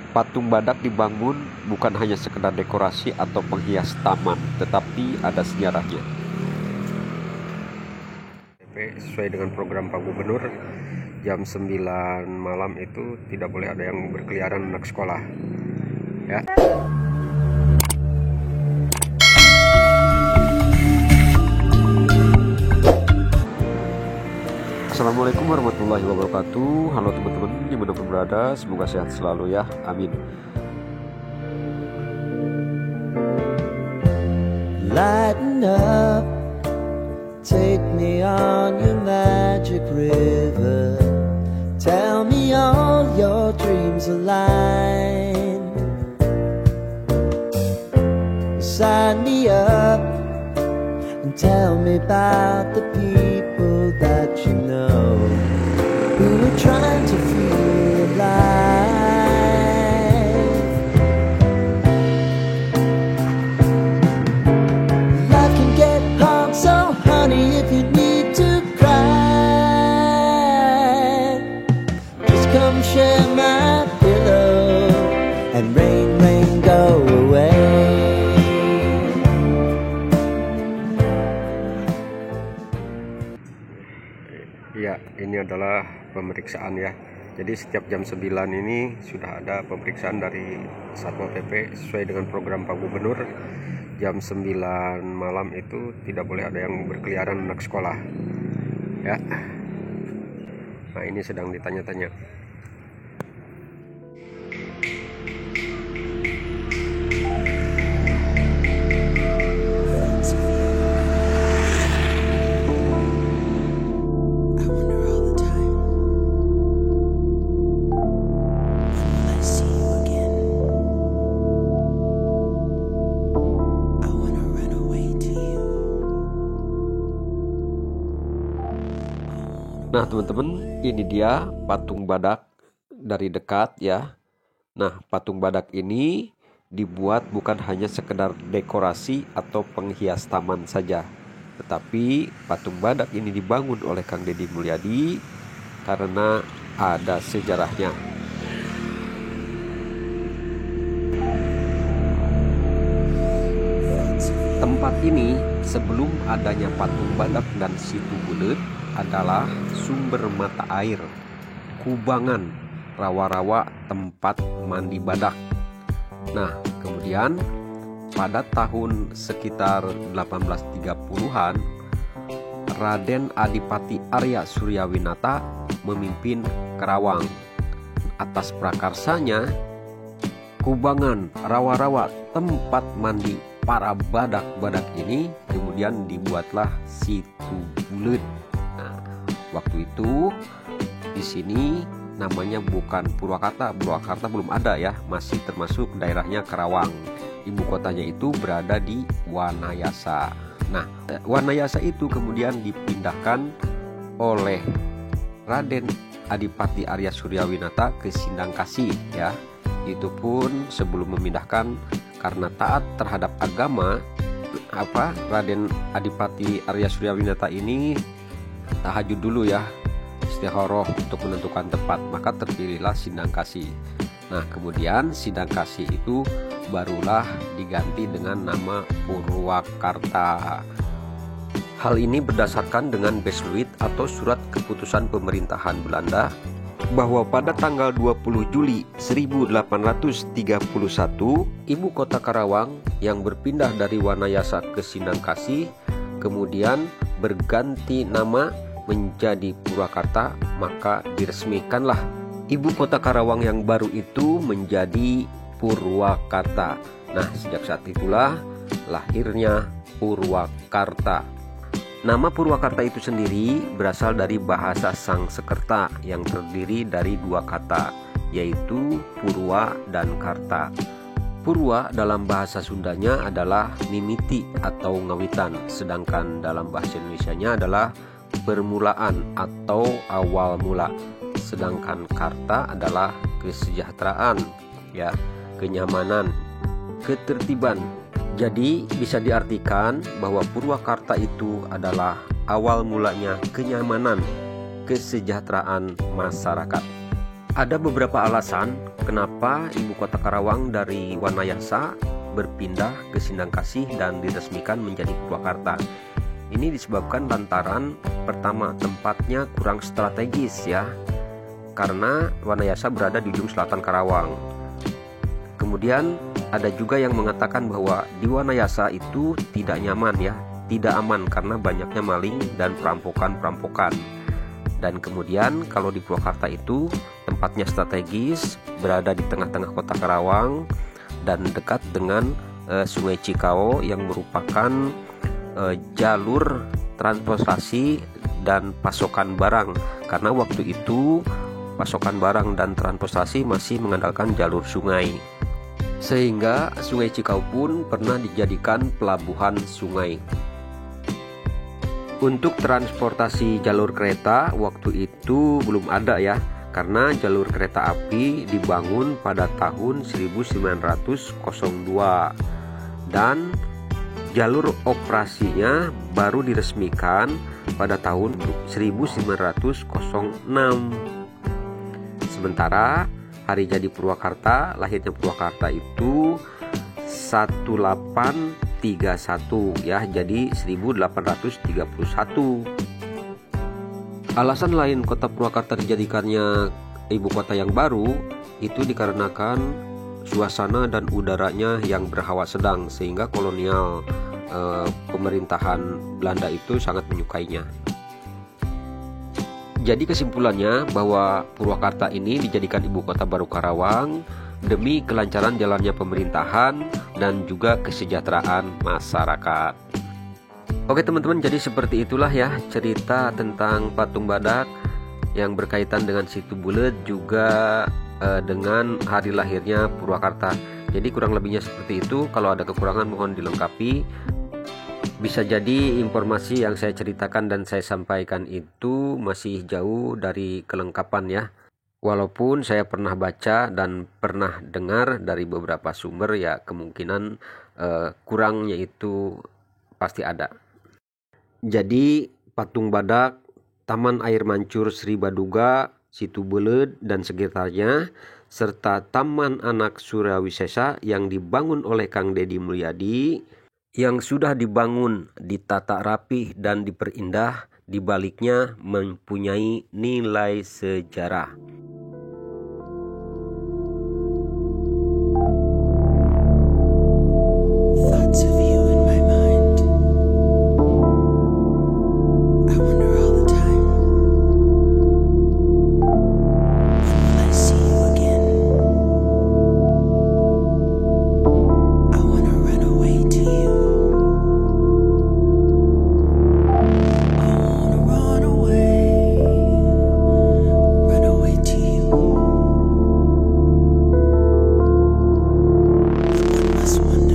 Patung Badak dibangun bukan hanya sekedar dekorasi atau penghias taman, tetapi ada sejarahnya. Sesuai dengan program Pak Gubernur, jam 9 malam itu tidak boleh ada yang berkeliaran anak sekolah. Ya. Assalamualaikum warahmatullahi wabarakatuh. Halo teman-teman dimanapun berada, semoga sehat selalu ya, amin. Lighten up, take me on your magic river. Tell me all your dreams align. Sign me up and tell me about the people that you know who are trying to feel alive. Life can get hard, so honey, if you need to cry, just come share my pillow and rain, rain, go away. Ya, ini adalah pemeriksaan ya. Jadi setiap jam 9 ini sudah ada pemeriksaan dari Satpol PP sesuai dengan program Pak Gubernur. Jam 9 malam itu tidak boleh ada yang berkeliaran anak sekolah. Ya. Nah, ini sedang ditanya-tanya. Nah teman-teman, ini dia patung badak dari dekat ya. Nah patung badak ini dibuat bukan hanya sekedar dekorasi atau penghias taman saja, tetapi patung badak ini dibangun oleh Kang Deddy Mulyadi karena ada sejarahnya. Tempat ini sebelum adanya patung badak dan situ bulet adalah sumber mata air, kubangan, rawa-rawa tempat mandi badak. Nah, kemudian pada tahun sekitar 1830-an, Raden Adipati Arya Suryawinata memimpin Karawang. Atas prakarsanya, kubangan, rawa-rawa tempat mandi para badak-badak ini kemudian dibuatlah situ bulet. Waktu itu di sini namanya bukan Purwakarta. Purwakarta belum ada ya, masih termasuk daerahnya Karawang. Ibu kotanya itu berada di Wanayasa. Nah, Wanayasa itu kemudian dipindahkan oleh Raden Adipati Arya Suryawinata ke Sindangkasih ya. Itu pun sebelum memindahkan karena taat terhadap agama, Raden Adipati Arya Suryawinata ini tahajud dulu ya, istikharah untuk menentukan tempat, maka terpilihlah Sindangkasih. Nah kemudian Sindangkasih itu barulah diganti dengan nama Purwakarta. Hal ini berdasarkan dengan Besluit atau surat keputusan pemerintahan Belanda bahwa pada tanggal 20 Juli 1831 ibu kota Karawang yang berpindah dari Wanayasa ke Sindangkasih kemudian berganti nama menjadi Purwakarta, maka diresmikanlah ibu kota Karawang yang baru itu menjadi Purwakarta. Nah, sejak saat itulah lahirnya Purwakarta. Nama Purwakarta itu sendiri berasal dari bahasa Sangsekerta yang terdiri dari dua kata, yaitu Purwa dan Karta. Purwa dalam bahasa Sundanya adalah mimiti atau ngawitan, sedangkan dalam bahasa Indonesianya adalah permulaan atau awal mula. Sedangkan Karta adalah kesejahteraan, ya, kenyamanan, ketertiban. Jadi bisa diartikan bahwa Purwakarta itu adalah awal mulanya kenyamanan, kesejahteraan masyarakat. Ada beberapa alasan kenapa ibu kota Karawang dari Wanayasa berpindah ke Sindangkasih dan diresmikan menjadi Purwakarta. Ini disebabkan lantaran pertama, tempatnya kurang strategis ya, karena Wanayasa berada di ujung selatan Karawang. Kemudian ada juga yang mengatakan bahwa di Wanayasa itu tidak nyaman ya, tidak aman karena banyaknya maling dan perampokan. Dan kemudian kalau di Purwakarta itu tempatnya strategis, berada di tengah-tengah kota Karawang dan dekat dengan Sungai Cikau yang merupakan jalur transportasi dan pasokan barang, karena waktu itu pasokan barang dan transportasi masih mengandalkan jalur sungai, sehingga Sungai Cikau pun pernah dijadikan pelabuhan sungai. Untuk transportasi jalur kereta waktu itu belum ada ya, karena jalur kereta api dibangun pada tahun 1902 dan jalur operasinya baru diresmikan pada tahun 1906. Sementara hari jadi Purwakarta, lahirnya Purwakarta itu 1831 ya, jadi 1831. Alasan lain kota Purwakarta dijadikannya ibu kota yang baru itu dikarenakan suasana dan udaranya yang berhawa sedang, sehingga kolonial pemerintahan Belanda itu sangat menyukainya. Jadi kesimpulannya bahwa Purwakarta ini dijadikan ibu kota baru Karawang demi kelancaran jalannya pemerintahan dan juga kesejahteraan masyarakat. Oke teman-teman, jadi seperti itulah ya cerita tentang patung badak yang berkaitan dengan Situ Bulet, juga dengan hari lahirnya Purwakarta. Jadi kurang lebihnya seperti itu. Kalau ada kekurangan mohon dilengkapi. Bisa jadi informasi yang saya ceritakan dan saya sampaikan itu masih jauh dari kelengkapan ya. Walaupun saya pernah baca dan pernah dengar dari beberapa sumber, ya kemungkinan kurangnya itu pasti ada. Jadi patung badak, Taman Air Mancur Sri Baduga, Situ Bulet dan sekitarnya, serta Taman Anak Surawisesa yang dibangun oleh Kang Deddy Mulyadi, yang sudah dibangun, ditata rapih dan diperindah, di baliknya mempunyai nilai sejarah. One